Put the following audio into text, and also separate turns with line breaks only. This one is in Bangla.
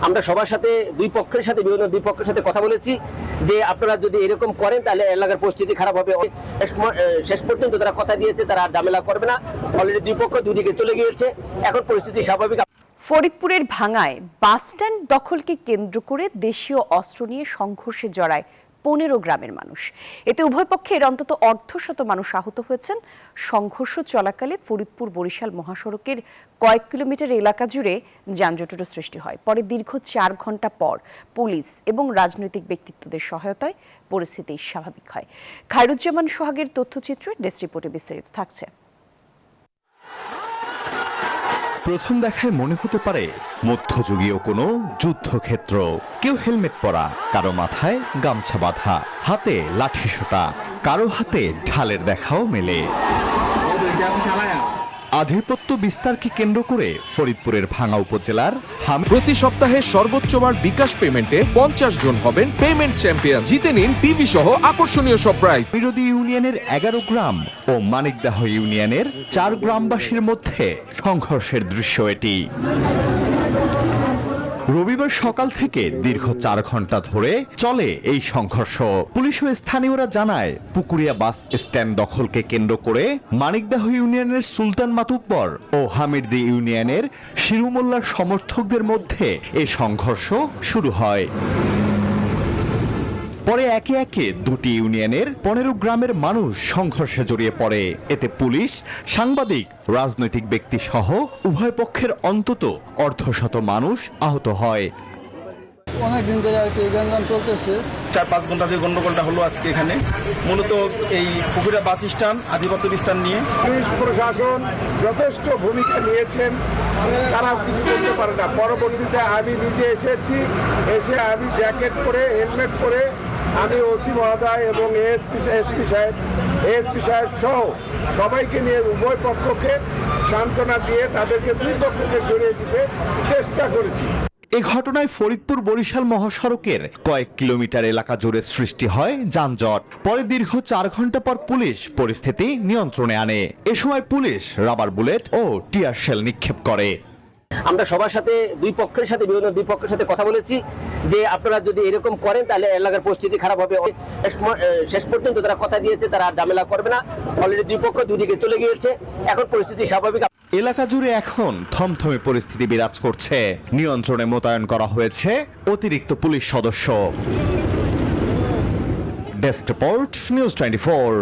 আমরা সবার সাথে বিভিন্ন দুই পক্ষের সাথে কথা বলেছি যে আপনারা যদি এরকম করেন তাহলে এলাকার পরিস্থিতি খারাপ হবে। শেষ পর্যন্ত তারা কথা দিয়েছে তারা আর ঝামেলা করবে না। অলরেডি দুই পক্ষ দুদিকে চলে গিয়েছে, এখন পরিস্থিতি স্বাভাবিক।
ফরিদপুরের ভাঙ্গায় বাসস্ট্যান্ড দখলকে কেন্দ্র করে দেশীয় অস্ত্র নিয়ে সংঘর্ষে জড়ায় 15 গ্রামের মানুষ। এতে উভয় পক্ষের অন্তত অর্ধশত মানুষ আহত হয়েছেন। সংঘর্ষ চলাকালে ফরিদপুর বরিশাল মহাসড়কের কয়েক কিলোমিটার এলাকা জুড়ে যানজটেরও সৃষ্টি হয়। পরে দীর্ঘ 4 ঘন্টা পর পুলিশ এবং রাজনৈতিক ব্যক্তিত্বদের সহায়তায় পরিস্থিতি স্বাভাবিক হয়। খায়রুজ্জামান সোহাগের তথ্যচিত্রে ডেস্ক রিপোর্টে বিস্তারিত থাকছে।
প্রথম দেখায় মনে হতে পারে মধ্যযুগীয় কোনো যুদ্ধক্ষেত্র। কেউ হেলমেট পরা, কারো মাথায় গামছা বাঁধা, হাতে লাঠিসোঁটা, কারো হাতে ঢালের দেখাও মেলে। আধিপত্য বিস্তারকে কেন্দ্র করে ফরিদপুরের ভাঙ্গা উপজেলার
প্রতি সপ্তাহে সর্বোচ্চবার বিকাশ পেমেন্টে 50 জন হবেন পেমেন্ট চ্যাম্পিয়ন। জিতে নিন টিভি সহ আকর্ষণীয় সব প্রাইজ।
বিরোধী ইউনিয়নের 11 গ্রাম ও মানিকদাহ ইউনিয়নের 4 গ্রামবাসীর মধ্যে সংঘর্ষের দৃশ্য এটি। রবিবার সকাল থেকে দীর্ঘ 4 ঘন্টা ধরে চলে এই সংঘর্ষ। পুলিশ ও স্থানীয়রা জানায়, পুকুরিয়া বাস স্ট্যান্ড দখলকে কেন্দ্র করে মানিকদাহ ইউনিয়নের সুলতান মাতুব্বর ও হামিরদি ইউনিয়নের শিরুমোল্লার সমর্থকদের মধ্যে এই সংঘর্ষ শুরু হয়। পরে একে একে দুটি ইউনিয়নের 15 গ্রামের মানুষ সংঘর্ষে জড়িয়ে পড়ে। এতে পুলিশ, সাংবাদিক, রাজনৈতিক ব্যক্তি সহ উভয় পক্ষের অন্তত অর্ধশত মানুষ আহত হয়।
অনেকদিন ধরে আর কি গ্যাঞ্জাম চলতেছে।
4-5 ঘন্টা যে গন্ডগোলটা হলো আজকে এখানে মূলত এই পুকুরিয়া বাস স্ট্যান্ড, আধিপত্য বিস্তার নিয়ে
পুলিশ প্রশাসন যথেষ্ট ভূমিকা নিয়েছেন, তারা কিছু করতে পারে না। পরবর্তীতে আমি নিজে এসে আমি জ্যাকেট পরে, হেলমেট পরে আমি ওসি মহোদয় এবং এসপি সাহেব সহ সবাইকে নিয়ে উভয় পক্ষকে সান্ত্বনা দিয়ে তাদেরকে দুই পক্ষকে সরিয়ে দিতে চেষ্টা করেছি।
এ ঘটনায় ফরিদপুর বরিশাল মহাসড়কের কয়েক কিলোমিটার এলাকা জুড়ে সৃষ্টি হয় যানজট। পরে দীর্ঘ 4 ঘন্টা পর পুলিশ পরিস্থিতি নিয়ন্ত্রণে আনে। এ সময় পুলিশ রাবার বুলেট ও টিয়ার শেল নিক্ষেপ করে।
আমরা সবার সাথে বিভিন্ন দুই পক্ষের সাথে কথা বলেছি যে আপনারা যদি এরকম করেন তাহলে এলাকার পরিস্থিতি খারাপ হবে। শেষ পর্যন্ত তারা কথা দিয়েছে তারা আর ঝামেলা করবে না। অলরেডি দুই পক্ষ দুদিকে চলে গিয়েছে, এখন পরিস্থিতি স্বাভাবিক।
এলাকা জুড়ে এখন থমথমে পরিস্থিতি বিরাজ করছে। নিয়ন্ত্রণে মোতায়েন করা হয়েছে অতিরিক্ত পুলিশ সদস্য। Desk report, news 24।